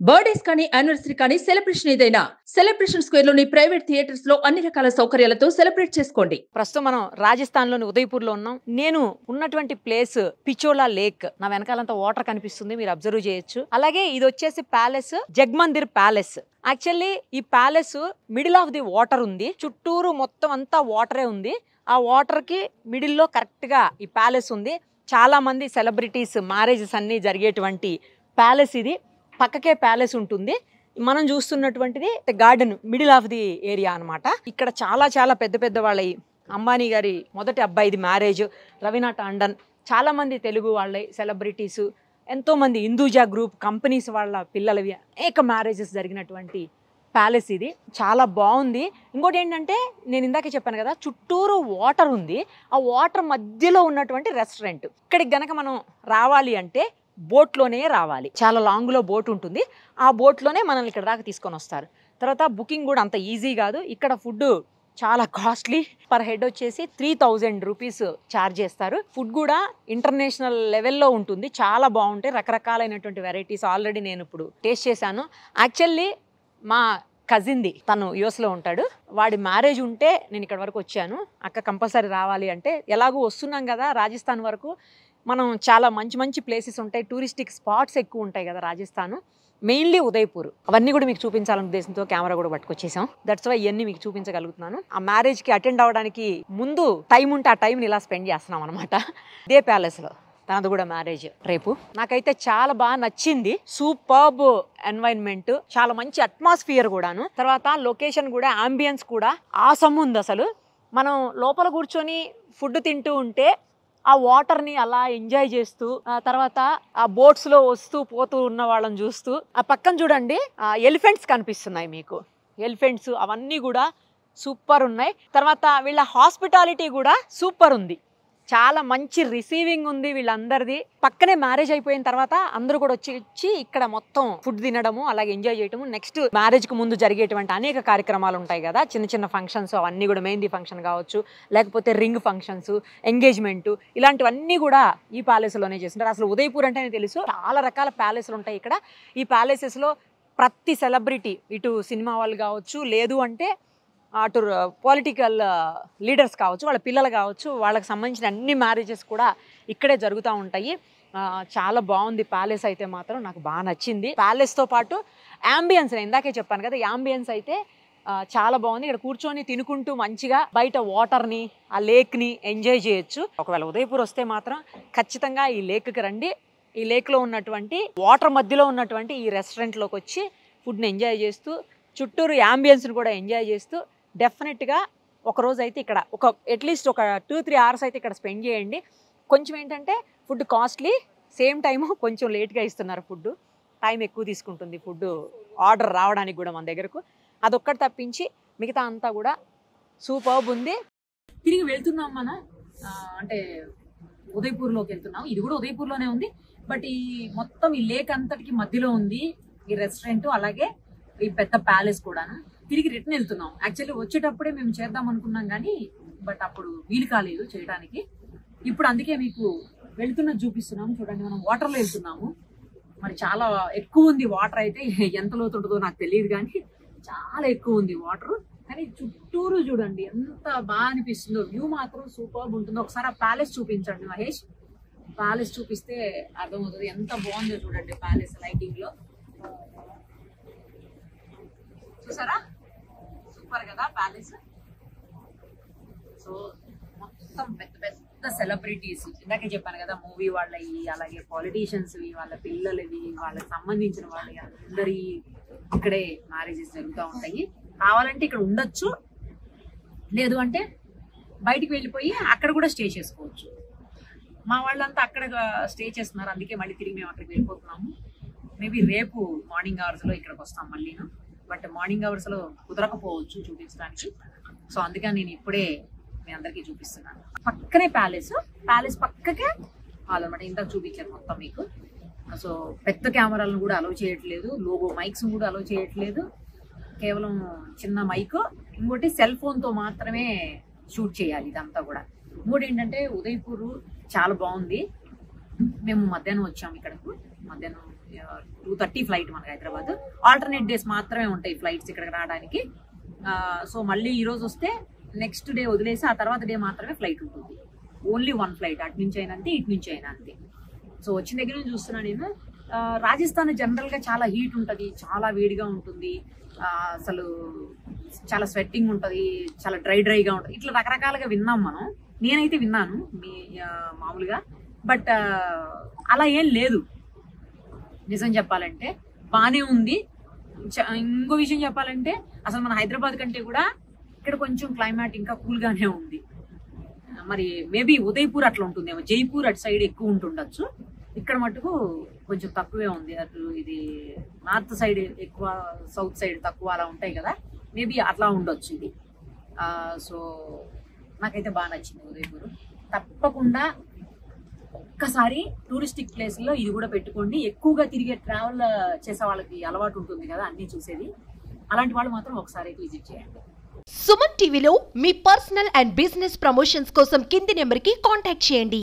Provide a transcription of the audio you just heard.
Birthdays కానీ anniversary కానీ celebration ఏదైనా సెలబ్రేషన్ స్క్వేర్ లోని ప్రైవేట్ థియేటర్స్ లో అన్ని రకాల సౌకర్యాలతో సెలబ్రేట్ చేసుకోండి. ప్రస్తుతం మనం రాజస్థాన్ లోని ఉదయపూర్ లో ఉన్నాం. నేను ఉన్నటువంటి ప్లేస్ పిచోలా లేక్. నా వెనకాలంతా వాటర్ కనిపిస్తుంది, మీరు అబ్జర్వ్ చేయొచ్చు. అలాగే ఇది వచ్చేసి ప్యాలెస్, జగ్మందిర్ ప్యాలెస్. యాక్చువల్లీ ఈ palace middle of the water ఉంది, చుట్టూరు మొత్తం అంతా వాటరే ఉంది. ఆ వాటర్ కి మిడిల్ లో కరెక్ట్ గా ఈ ప్యాలెస్ ఉంది. చాలా మంది సెలబ్రిటీస్ మ్యారేజెస్ అన్ని జరిగేటువంటి ప్యాలెస్ ఇది. పక్కకే ప్యాలెస్ ఉంటుంది. మనం చూస్తున్నటువంటిది garden, middle of the area అన్నమాట. ఇక్కడ చాలా చాలా పెద్ద పెద్ద వాళ్ళ అంబానీ గారి మొదటి అబ్బాయిది మ్యారేజ్, రవీనా టాండన్, చాలా మంది తెలుగు వాళ్ళ సెలబ్రిటీస్, ఎంతో మంది హిందూజా గ్రూప్ కంపెనీస్ వాళ్ళ పిల్లలవి అనేక మ్యారేజెస్ జరిగినటువంటి ప్యాలెస్ ఇది. చాలా బాగుంది. ఇంకోటి ఏంటంటే, నేను ఇందాకే చెప్పాను కదా, చుట్టూరు వాటర్ ఉంది. ఆ వాటర్ మధ్యలో ఉన్నటువంటి రెస్టారెంట్. ఇక్కడికి గనక మనం రావాలి అంటే బోట్లోనే రావాలి. చాలా లాంగ్లో బోట్ ఉంటుంది. ఆ బోట్లోనే మనల్ని ఇక్కడ దాకా తీసుకొని వస్తారు. తర్వాత బుకింగ్ కూడా అంత ఈజీ కాదు. ఇక్కడ ఫుడ్ చాలా కాస్ట్లీ. పర్ హెడ్ వచ్చేసి 3000 రూపీస్ ఛార్జ్ చేస్తారు. ఫుడ్ కూడా ఇంటర్నేషనల్ లెవెల్లో ఉంటుంది. చాలా బాగుంటాయి. రకరకాలైనటువంటి వెరైటీస్ ఆల్రెడీ నేను ఇప్పుడు టేస్ట్ చేశాను. యాక్చువల్లీ మా కజిన్ది, తను యుఎస్లో ఉంటాడు. వాడి మ్యారేజ్ ఉంటే నేను ఇక్కడ వరకు వచ్చాను. అక్క కంపల్సరీ రావాలి అంటే, ఎలాగూ వస్తున్నాం కదా రాజస్థాన్ వరకు, మనం చాలా మంచి మంచి ప్లేసెస్ ఉంటాయి, టూరిస్టిక్ స్పాట్స్ ఎక్కువ ఉంటాయి కదా రాజస్థాన్, మెయిన్లీ ఉదయపూర్. అవన్నీ కూడా మీకు చూపించాలనే ఉద్దేశంతో కెమెరా కూడా పట్టుకొచ్చేసాం. దట్స్ వై ఇవన్నీ మీకు చూపించగలుగుతున్నాను. ఆ మ్యారేజ్కి అటెండ్ అవ్వడానికి ముందు టైం ఉంటే ఆ టైంని ఇలా స్పెండ్ చేస్తున్నాం అనమాట. ఇదే ప్యాలెస్లో తనది కూడా మ్యారేజ్ రేపు. నాకైతే చాలా బాగా నచ్చింది. సూపర్బ్ ఎన్వైరన్మెంట్, చాలా మంచి అట్మాస్ఫియర్ కూడాను. తర్వాత లొకేషన్ కూడా, అంబియన్స్ కూడా ఆసమ్ ఉంది అసలు. మనం లోపల కూర్చొని ఫుడ్ తింటూ ఉంటే ఆ వాటర్ని అలా ఎంజాయ్ చేస్తూ, తర్వాత ఆ బోట్స్లో వస్తూ పోతూ ఉన్న వాళ్ళని చూస్తూ, ఆ పక్కన చూడండి ఎలిఫెంట్స్ కనిపిస్తున్నాయి మీకు. ఎలిఫెంట్స్ అవన్నీ కూడా సూపర్ ఉన్నాయి. తర్వాత వీళ్ళ హాస్పిటాలిటీ కూడా సూపర్ ఉంది. చాలా మంచి రిసీవింగ్ ఉంది వీళ్ళందరిది. పక్కనే మ్యారేజ్ అయిపోయిన తర్వాత అందరూ కూడా వచ్చి ఇక్కడ మొత్తం ఫుడ్ తినడము, అలాగే ఎంజాయ్ చేయడము. నెక్స్ట్ మ్యారేజ్ కు ముందు జరిగేటువంటి అనేక కార్యక్రమాలు ఉంటాయి కదా, చిన్న చిన్న ఫంక్షన్స్, అవన్నీ కూడా మెహందీ ఫంక్షన్ కావచ్చు, లేకపోతే రింగ్ ఫంక్షన్స్, ఎంగేజ్మెంట్, ఇలాంటివన్నీ కూడా ఈ ప్యాలెస్లోనే చేస్తుంటారు. అసలు ఉదయపూర్ అంటేనే తెలుసు, చాలా రకాల ప్యాలెస్లు ఉంటాయి ఇక్కడ. ఈ ప్యాలెసెస్లో ప్రతి సెలబ్రిటీ, ఇటు సినిమా వాళ్ళు కావచ్చు, లేదు అంటే అటు పొలిటికల్ లీడర్స్ కావచ్చు, వాళ్ళ పిల్లలు కావచ్చు, వాళ్ళకి సంబంధించిన అన్ని మ్యారేజెస్ కూడా ఇక్కడే జరుగుతూ ఉంటాయి. చాలా బాగుంది ప్యాలెస్ అయితే మాత్రం, నాకు బాగా నచ్చింది. ప్యాలెస్తో పాటు యాంబియన్స్, నేను ఇందాకే చెప్పాను కదా, యాంబియన్స్ అయితే చాలా బాగుంది. ఇక్కడ కూర్చొని తినుకుంటూ మంచిగా బయట వాటర్ని, ఆ లేక్ని ఎంజాయ్ చేయొచ్చు. ఒకవేళ ఉదయపూర్ వస్తే మాత్రం ఖచ్చితంగా ఈ లేక్కి రండి. ఈ లేక్లో ఉన్నటువంటి వాటర్ మధ్యలో ఉన్నటువంటి ఈ రెస్టారెంట్లోకి వచ్చి ఫుడ్ని ఎంజాయ్ చేస్తూ, చుట్టూరు యాంబియన్స్ని కూడా ఎంజాయ్ చేస్తూ, డెఫినెట్గా ఒకరోజు అయితే ఇక్కడ అట్లీస్ట్ ఒక 2-3 అవర్స్ అయితే ఇక్కడ స్పెండ్ చేయండి. కొంచెం ఏంటంటే ఫుడ్ కాస్ట్లీ, సేమ్ టైము కొంచెం లేట్గా ఇస్తున్నారు. ఫుడ్ టైం ఎక్కువ తీసుకుంటుంది, ఫుడ్ ఆర్డర్ రావడానికి కూడా మన దగ్గరకు. అదొక్కటి తప్పించి మిగతా అంతా కూడా సూపర్బ్ ఉంది. తిరిగి వెళ్తున్నాం మనం, అంటే ఉదయపూర్లోకి వెళ్తున్నాం. ఇది కూడా ఉదయపూర్లోనే ఉంది, బట్ ఈ మొత్తం ఈ లేక్ అంతటికి మధ్యలో ఉంది ఈ రెస్టారెంట్, అలాగే ఈ పెద్ద ప్యాలెస్ కూడాను. తిరిగి రిటర్న్ వెళ్తున్నాం. యాక్చువల్లీ వచ్చేటప్పుడే మేము చేద్దాం అనుకున్నాం కానీ, బట్ అప్పుడు వీలు కాలేదు చేయడానికి. ఇప్పుడు అందుకే మీకు వెళ్తున్నది చూపిస్తున్నాము. చూడండి, మనం వాటర్లో వెళ్తున్నాము. మరి చాలా ఎక్కువ ఉంది వాటర్. అయితే ఎంత లోతు ఉంటుందో నాకు తెలియదు, కానీ చాలా ఎక్కువ ఉంది వాటర్. కానీ చుట్టూరు చూడండి ఎంత బాగా అనిపిస్తుందో. వ్యూ మాత్రం సూపర్బ్ ఉంటుంది. ఒకసారి ఆ ప్యాలెస్ చూపించండి మహేష్. ప్యాలెస్ చూపిస్తే అర్థమవుతుంది ఎంత బాగుందో. చూడండి ప్యాలెస్ లైటింగ్ లో, చూసారా, సూపర్ కదా ప్యాలెస్. సో మొత్తం పెద్ద పెద్ద సెలబ్రిటీస్, ఇందాకే చెప్పాను కదా, మూవీ వాళ్ళవి, అలాగే పాలిటీషియన్స్, వాళ్ళ పిల్లలవి, వాళ్ళకి సంబంధించిన వాళ్ళవి అందరి ఇక్కడే మ్యారేజెస్ జరుగుతూ ఉంటాయి. కావాలంటే ఇక్కడ ఉండొచ్చు, లేదు అంటే బయటికి వెళ్ళిపోయి అక్కడ కూడా స్టే చేసుకోవచ్చు. మా వాళ్ళంతా అక్కడ స్టే చేస్తున్నారు, అందుకే మళ్ళీ తిరిగి మేము అక్కడికి వెళ్ళిపోతున్నాము. మేబీ రేపు మార్నింగ్ అవర్స్లో ఇక్కడికి వస్తాం మళ్ళీను. బట్ మార్నింగ్ అవర్స్లో కుదరకపోవచ్చు చూపించడానికి. సో అందుకని నేను ఇప్పుడే మీ అందరికీ చూపిస్తున్నాను. పక్కనే ప్యాలెస్ పక్కకే హాల్ అనమాట. ఇంతకు చూపించాను మొత్తం మీకు. సో పెద్ద కెమెరాలను కూడా అలౌ చేయట్లేదు, లోగో మైక్స్ కూడా అలౌ చేయట్లేదు. కేవలం చిన్న మైక్, ఇంకోటి సెల్ ఫోన్తో మాత్రమే షూట్ చేయాలి ఇదంతా కూడా. ఇంకోటి ఏంటంటే ఉదయపూర్ చాలా బాగుంది. మేము మధ్యాహ్నం వచ్చాము ఇక్కడకు. మధ్యాహ్నం 2:30 ఫ్లైట్ మనకి హైదరాబాద్. ఆల్టర్నేట్ డేస్ మాత్రమే ఉంటాయి ఫ్లైట్స్ ఇక్కడికి రావడానికి. సో మళ్ళీ ఈ రోజు వస్తే నెక్స్ట్ డే వదిలేసి ఆ తర్వాత డే మాత్రమే ఫ్లైట్ ఉంటుంది. ఓన్లీ 1 ఫ్లైట్, అటు నుంచి అయినా అంతే, ఇటు నుంచి అయినా అంతే. సో వచ్చిన దగ్గర నుంచి చూస్తున్నా నేను. రాజస్థాన్ జనరల్గా చాలా హీట్ ఉంటుంది, చాలా వేడిగా ఉంటుంది, అసలు చాలా స్వెట్టింగ్ ఉంటుంది, చాలా డ్రైగా ఉంటుంది. ఇట్లా రకరకాలుగా విన్నాం మనం. నేనైతే విన్నాను మామూలుగా. బట్ అలా ఏం లేదు. నిజం చెప్పాలంటే బాగానే ఉంది. ఇంకో విషయం చెప్పాలంటే అసలు మన హైదరాబాద్ కంటే కూడా ఇక్కడ కొంచెం క్లైమేట్ ఇంకా కూల్గానే ఉంది. మరి మేబీ ఉదయపూర్ అట్లా ఉంటుందేమో, జైపూర్ అటు సైడ్ ఎక్కువ ఉంటుండొచ్చు. ఇక్కడ మటుకు కొంచెం తక్కువే ఉంది. అటు ఇది నార్త్ సైడ్ ఎక్కువ, సౌత్ సైడ్ తక్కువ అలా ఉంటాయి కదా, మేబీ అట్లా ఉండొచ్చు ఇది. సో నాకైతే బాగా నచ్చింది ఉదయపూర్. తప్పకుండా ఒక్కసారి టూరిస్టిక్ ప్లేస్లో ఇది కూడా పెట్టుకోండి. ఎక్కువగా తిరిగే ట్రావెల్ చేసే వాళ్ళకి అలవాటు ఉంటుంది కదా అన్నీ చూసేది, అలాంటి వాళ్ళు మాత్రం ఒకసారి విజిట్ చేయండి. సుమన్ టీవీలో మీ పర్సనల్ అండ్ బిజినెస్ ప్రమోషన్స్ కోసం కింది నెంబర్కి కాంటాక్ట్ చేయండి.